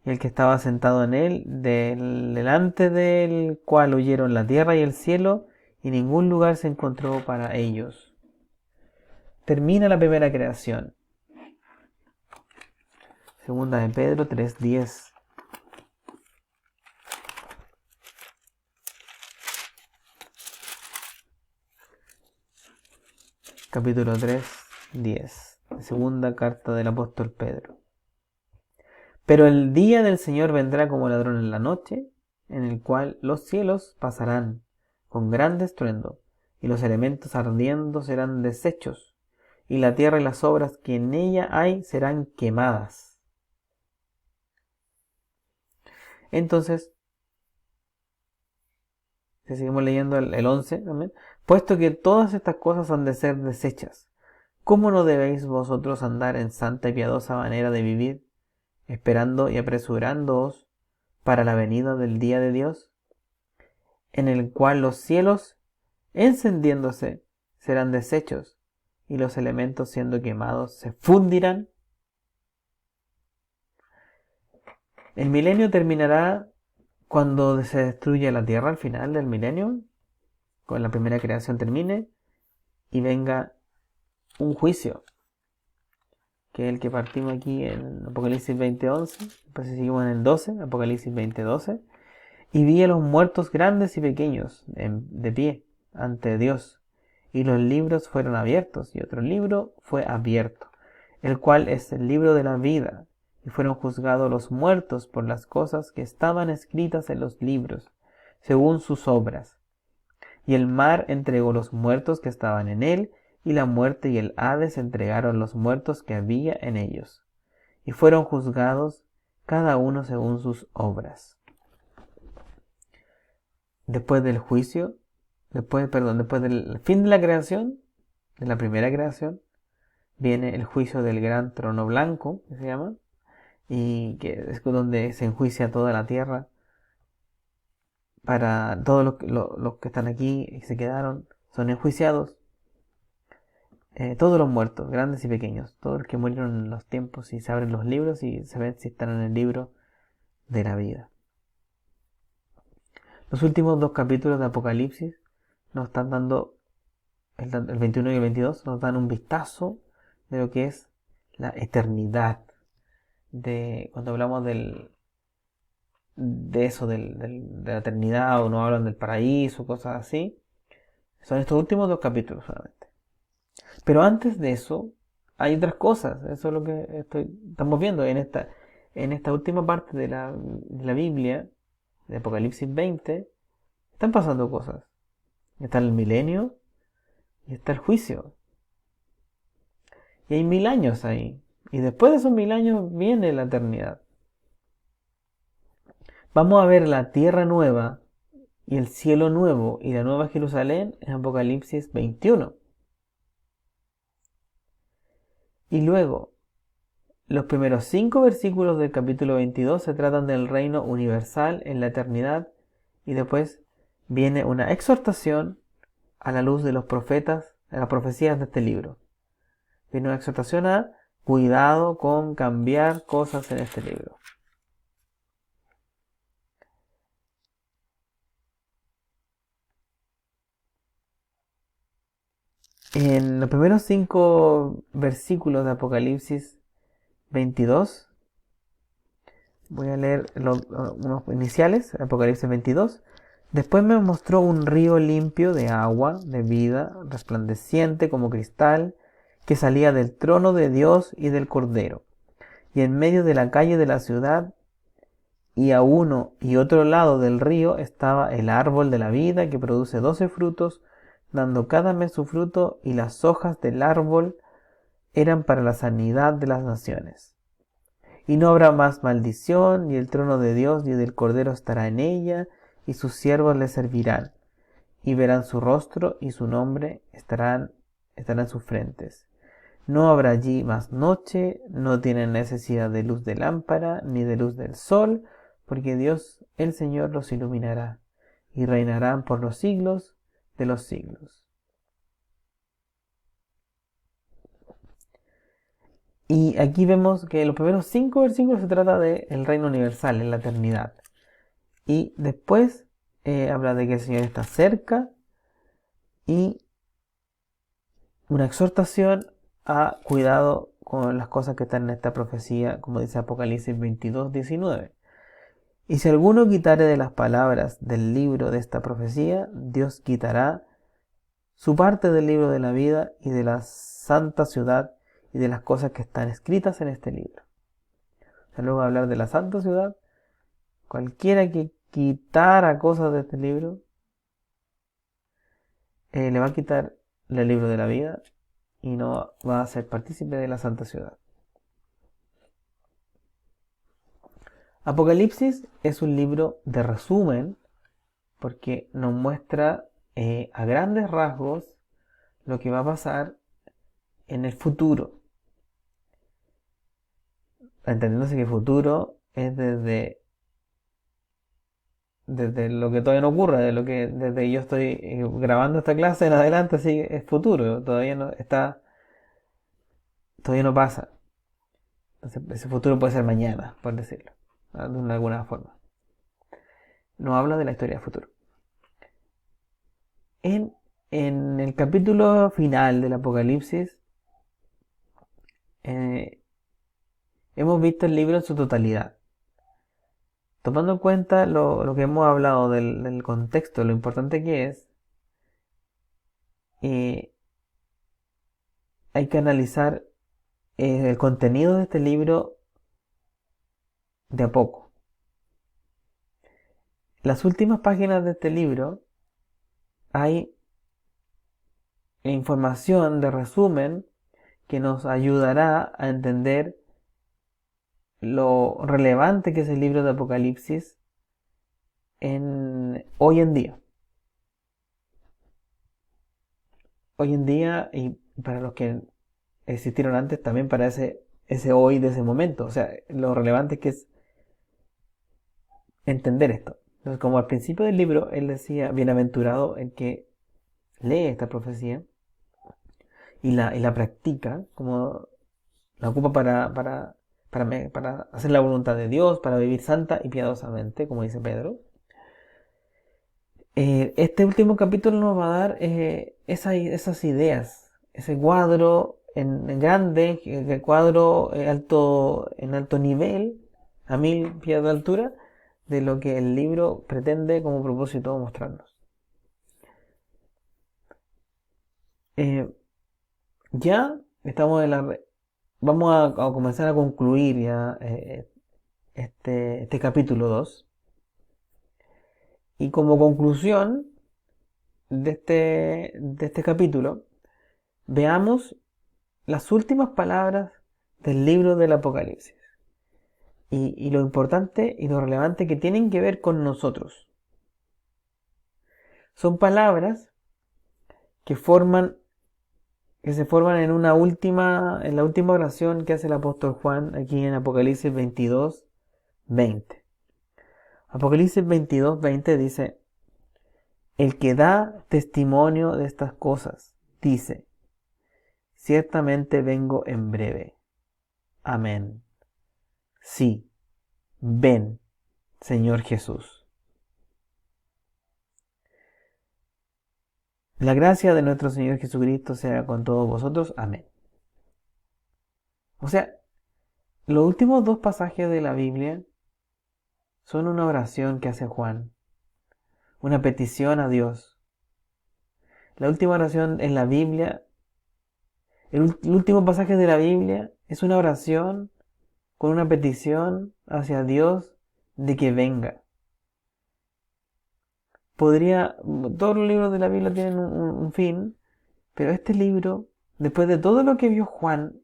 y el que estaba sentado en él, delante del cual huyeron la tierra y el cielo, y ningún lugar se encontró para ellos. Termina la primera creación. Segunda de Pedro 3:10. Capítulo 3:10. Segunda carta del apóstol Pedro. Pero el día del Señor vendrá como ladrón en la noche, en el cual los cielos pasarán con gran estruendo, y los elementos ardiendo serán deshechos, y la tierra y las obras que en ella hay serán quemadas. Entonces, si seguimos leyendo el 11 también, puesto que todas estas cosas han de ser deshechas, ¿cómo no debéis vosotros andar en santa y piadosa manera de vivir, esperando y apresurándoos para la venida del día de Dios, en el cual los cielos, encendiéndose, serán deshechos, y los elementos siendo quemados se fundirán? El milenio terminará cuando se destruye la tierra al final del milenio, cuando la primera creación termine, y venga un juicio, que es el que partimos aquí en Apocalipsis 20:11, después seguimos en el 12, Apocalipsis 20:12, y vi a los muertos grandes y pequeños de pie ante Dios, y los libros fueron abiertos, y otro libro fue abierto, el cual es el libro de la vida, y fueron juzgados los muertos por las cosas que estaban escritas en los libros, según sus obras. Y el mar entregó los muertos que estaban en él, y la muerte y el Hades entregaron los muertos que había en ellos, y fueron juzgados cada uno según sus obras. Después del juicio, después del fin de la creación, de la primera creación, viene el juicio del gran trono blanco, que se llama, y que es donde se enjuicia toda la tierra para todos los que están aquí y se quedaron, son enjuiciados. Todos los muertos, grandes y pequeños, todos los que murieron en los tiempos, y se abren los libros y se ven si están en el libro de la vida. Los últimos 2 capítulos de Apocalipsis nos están dando, el 21 y el 22, nos dan un vistazo de lo que es la eternidad. Cuando hablamos de la eternidad, o nos hablan del paraíso, cosas así, son estos últimos 2 capítulos solamente. Pero antes de eso, hay otras cosas. Eso es lo que estamos viendo en esta última parte de la Biblia, de Apocalipsis 20. Están pasando cosas. Está el milenio y está el juicio. Y hay 1000 años ahí. Y después de esos 1000 años viene la eternidad. Vamos a ver la tierra nueva y el cielo nuevo y la nueva Jerusalén en Apocalipsis 21. Y luego, los primeros 5 versículos del capítulo 22 se tratan del reino universal en la eternidad, y después viene una exhortación a la luz de los profetas, de las profecías de este libro. Viene una exhortación a cuidado con cambiar cosas en este libro. En los primeros 5 versículos de Apocalipsis 22, voy a leer unos iniciales, Apocalipsis 22. Después me mostró un río limpio de agua, de vida, resplandeciente como cristal, que salía del trono de Dios y del Cordero. Y en medio de la calle de la ciudad, y a uno y otro lado del río, estaba el árbol de la vida, que produce 12 frutos, dando cada mes su fruto, y las hojas del árbol eran para la sanidad de las naciones. Y no habrá más maldición, y el trono de Dios y del Cordero estará en ella, y sus siervos le servirán, y verán su rostro, y su nombre estarán en sus frentes. No habrá allí más noche, no tienen necesidad de luz de lámpara, ni de luz del sol, porque Dios el Señor los iluminará, y reinarán por los siglos de los siglos. Y aquí vemos que los primeros 5 versículos se trata del reino universal, en la eternidad. Y después habla de que el Señor está cerca, y una exhortación a cuidado con las cosas que están en esta profecía, como dice Apocalipsis 22:19. Y si alguno quitare de las palabras del libro de esta profecía, Dios quitará su parte del libro de la vida y de la santa ciudad y de las cosas que están escritas en este libro. O sea, luego de hablar de la santa ciudad, cualquiera que quitara cosas de este libro, le va a quitar el libro de la vida y no va a ser partícipe de la santa ciudad. Apocalipsis es un libro de resumen, porque nos muestra a grandes rasgos lo que va a pasar en el futuro. Entendiéndose que el futuro es desde lo que todavía no ocurra, desde que yo estoy grabando esta clase en adelante, así es futuro, todavía no pasa. Entonces, ese futuro puede ser mañana, por decirlo, de alguna forma. No habla de la historia del futuro. En En el capítulo final del Apocalipsis, eh, hemos visto el libro en su totalidad. Tomando en cuenta lo que hemos hablado del contexto, lo importante que es, eh, hay que analizar el contenido de este libro de a poco. Las últimas páginas de este libro hay información de resumen que nos ayudará a entender lo relevante que es el libro de Apocalipsis hoy en día. Hoy en día, y para los que existieron antes, también para ese hoy de ese momento. O sea, lo relevante que es entender esto. Entonces, como al principio del libro, él decía, bienaventurado el que lee esta profecía y la practica, como la ocupa para hacer la voluntad de Dios, para vivir santa y piadosamente, como dice Pedro. Este último capítulo nos va a dar esas ideas, ese cuadro en grande, el cuadro en alto nivel, a 1000 pies de altura, de lo que el libro pretende como propósito mostrarnos. Eh, ya estamos vamos a comenzar a concluir ya este capítulo 2. Y como conclusión de este capítulo, veamos las últimas palabras del libro del Apocalipsis. Y lo importante y lo relevante que tienen que ver con nosotros. Son palabras que se forman en la última oración que hace el apóstol Juan aquí en Apocalipsis 22, 20. Apocalipsis 22, 20 dice: el que da testimonio de estas cosas dice: ciertamente vengo en breve. Amén. Sí, ven, Señor Jesús. La gracia de nuestro Señor Jesucristo sea con todos vosotros. Amén. O sea, los últimos dos pasajes de la Biblia son una oración que hace Juan, una petición a Dios. La última oración en la Biblia, el último pasaje de la Biblia es una oración con una petición hacia Dios de que venga. Todos los libros de la Biblia tienen un fin, pero este libro, después de todo lo que vio Juan,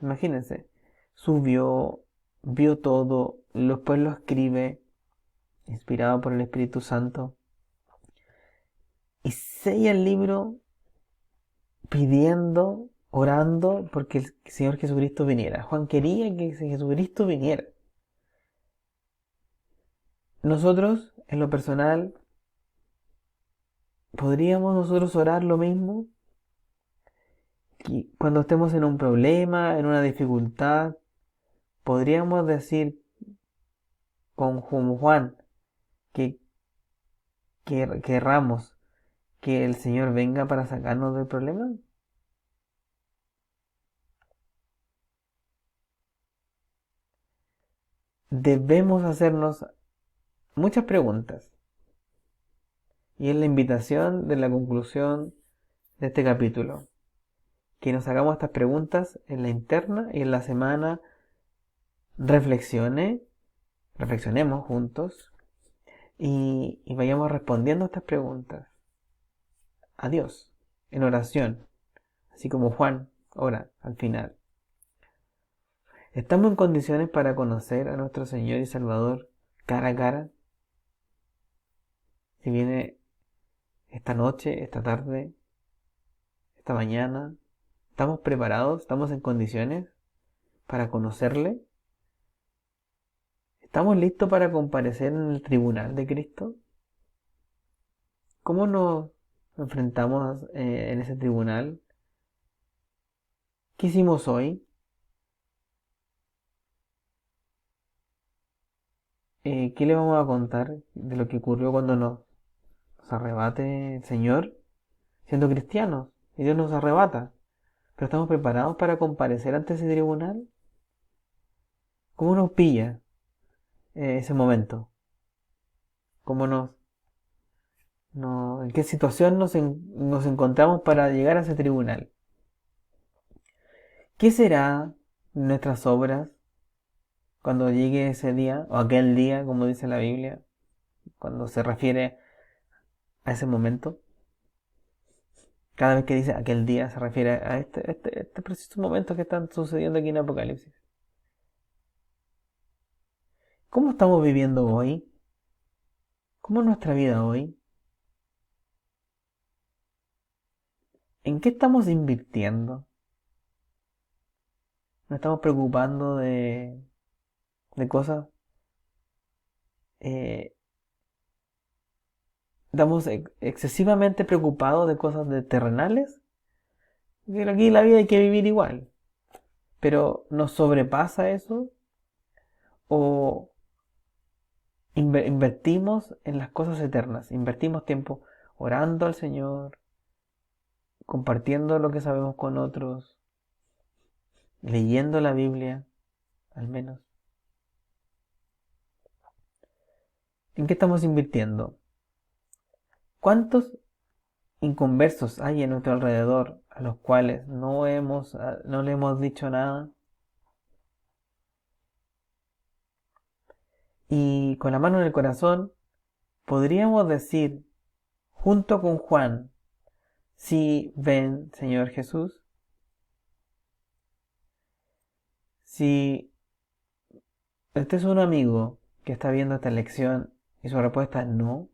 imagínense, subió, vio todo, después lo escribe, inspirado por el Espíritu Santo, y sella el libro pidiendo, orando, porque el Señor Jesucristo viniera. Juan quería que Jesucristo viniera. Nosotros, en lo personal, ¿podríamos nosotros orar lo mismo? Y cuando estemos en un problema, en una dificultad, podríamos decir con Juan que querramos que el Señor venga para sacarnos del problema. Debemos hacernos muchas preguntas. Y es la invitación de la conclusión de este capítulo. Que nos hagamos estas preguntas en la interna y en la semana reflexionemos juntos y vayamos respondiendo a estas preguntas a Dios en oración, así como Juan ora al final. ¿Estamos en condiciones para conocer a nuestro Señor y Salvador cara a cara? Si viene esta noche, esta tarde, esta mañana, ¿estamos preparados? ¿Estamos en condiciones para conocerle? ¿Estamos listos para comparecer en el tribunal de Cristo? ¿Cómo nos enfrentamos en ese tribunal? ¿Qué hicimos hoy? ¿Qué le vamos a contar de lo que ocurrió cuando nos arrebate el Señor? siendo cristianos y Dios nos arrebata. ¿Pero estamos preparados para comparecer ante ese tribunal? ¿Cómo nos pilla ese momento? ¿Cómo en qué situación nos encontramos para llegar a ese tribunal? ¿Qué será nuestras obras cuando llegue ese día, o aquel día, como dice la Biblia, cuando se refiere a ese momento? Cada vez que dice aquel día se refiere a este preciso momento que están sucediendo aquí en Apocalipsis. ¿Cómo estamos viviendo hoy? ¿Cómo es nuestra vida hoy? ¿En qué estamos invirtiendo? ¿Nos estamos preocupando de cosas? Eh, ¿Estamos excesivamente preocupados de cosas terrenales? Pero aquí la vida hay que vivir igual. Pero ¿nos sobrepasa eso? ¿O invertimos en las cosas eternas? Invertimos tiempo orando al Señor, compartiendo lo que sabemos con otros, leyendo la Biblia, al menos. ¿En qué estamos invirtiendo? ¿Cuántos inconversos hay en nuestro alrededor a los cuales no le hemos dicho nada? Y con la mano en el corazón podríamos decir, junto con Juan, si ven, Señor Jesús, si este es un amigo que está viendo esta lección y su respuesta es no,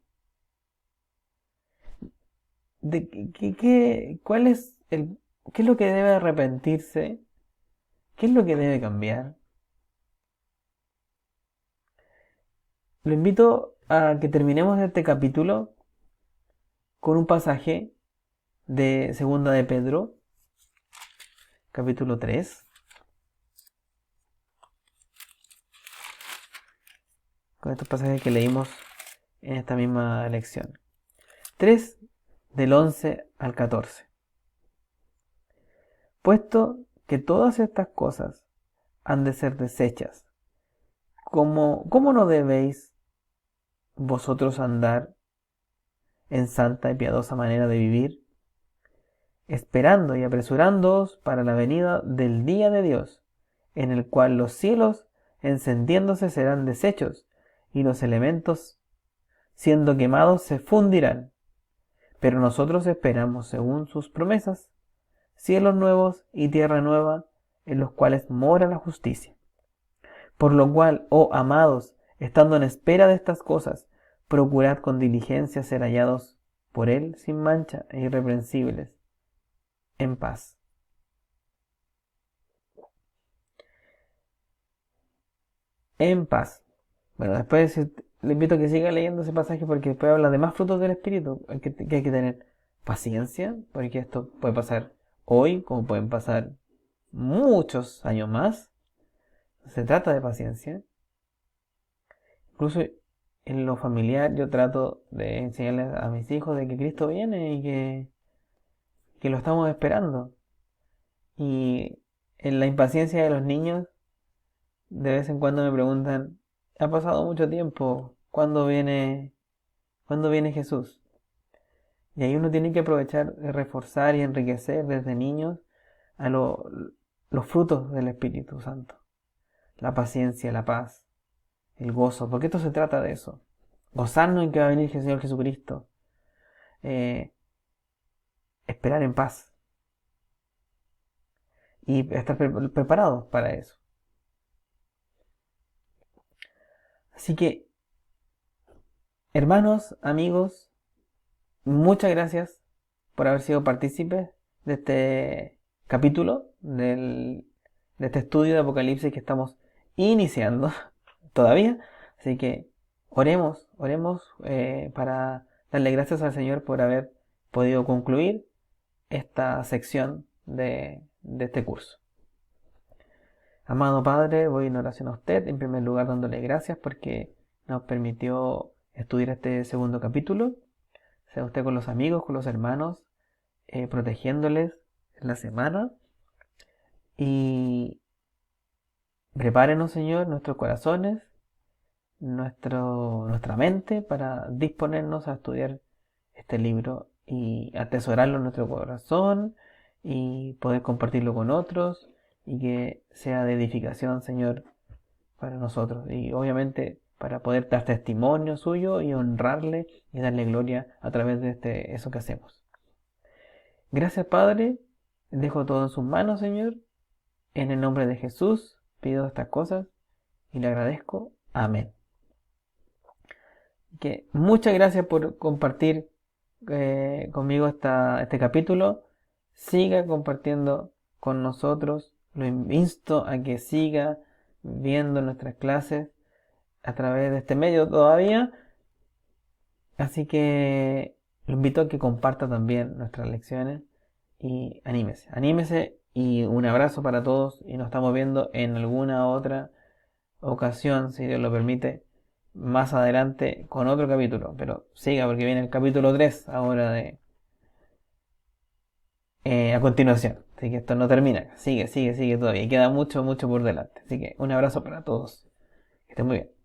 ¿cuál es qué es lo que debe arrepentirse? ¿Qué es lo que debe cambiar? Lo invito a que terminemos este capítulo con un pasaje de Segunda de Pedro, capítulo 3, con estos pasajes que leímos en esta misma lección. 3 del 11 al 14. Puesto que todas estas cosas han de ser desechas, ¿cómo no debéis vosotros andar en santa y piadosa manera de vivir, esperando y apresurándoos para la venida del día de Dios, en el cual los cielos encendiéndose serán deshechos, y los elementos siendo quemados se fundirán? Pero nosotros esperamos, según sus promesas, cielos nuevos y tierra nueva, en los cuales mora la justicia. Por lo cual, oh amados, estando en espera de estas cosas, procurad con diligencia ser hallados por Él sin mancha e irreprensibles, en paz. En paz. Bueno, después le invito a que siga leyendo ese pasaje porque después habla de más frutos del Espíritu, que hay que tener paciencia, porque esto puede pasar hoy, como pueden pasar muchos años más. Se trata de paciencia. Incluso en lo familiar yo trato de enseñarles a mis hijos de que Cristo viene y que lo estamos esperando. Y en la impaciencia de los niños, de vez en cuando me preguntan, ha pasado mucho tiempo, cuándo viene Jesús? Y ahí uno tiene que aprovechar de reforzar y enriquecer desde niños a los frutos del Espíritu Santo. La paciencia, la paz, el gozo, porque esto se trata de eso. Gozarnos en que va a venir el Señor Jesucristo. Esperar en paz. Y estar preparados para eso. Así que, hermanos, amigos, muchas gracias por haber sido partícipes de este capítulo, de este estudio de Apocalipsis que estamos iniciando todavía. Así que oremos para darle gracias al Señor por haber podido concluir esta sección de este curso. Amado Padre, voy en oración a usted, en primer lugar dándole gracias porque nos permitió estudiar este segundo capítulo. Sea usted con los amigos, con los hermanos, protegiéndoles en la semana. Y prepárenos, Señor, nuestros corazones, nuestra mente para disponernos a estudiar este libro y atesorarlo en nuestro corazón y poder compartirlo con otros y que sea de edificación, Señor, para nosotros y obviamente para poder dar testimonio suyo y honrarle y darle gloria a través de eso que hacemos. Gracias, Padre, dejo todo en sus manos, Señor, en el nombre de Jesús pido estas cosas y le agradezco. Amén. Que muchas gracias por compartir conmigo este capítulo. Siga compartiendo con nosotros. Lo insto a que siga viendo nuestras clases a través de este medio todavía. Así que lo invito a que comparta también nuestras lecciones y anímese. Anímese y un abrazo para todos y nos estamos viendo en alguna otra ocasión, si Dios lo permite, más adelante con otro capítulo. Pero siga porque viene el capítulo 3 ahora a continuación. Así que esto no termina. Sigue todavía. Y queda mucho por delante. Así que un abrazo para todos. Que estén muy bien.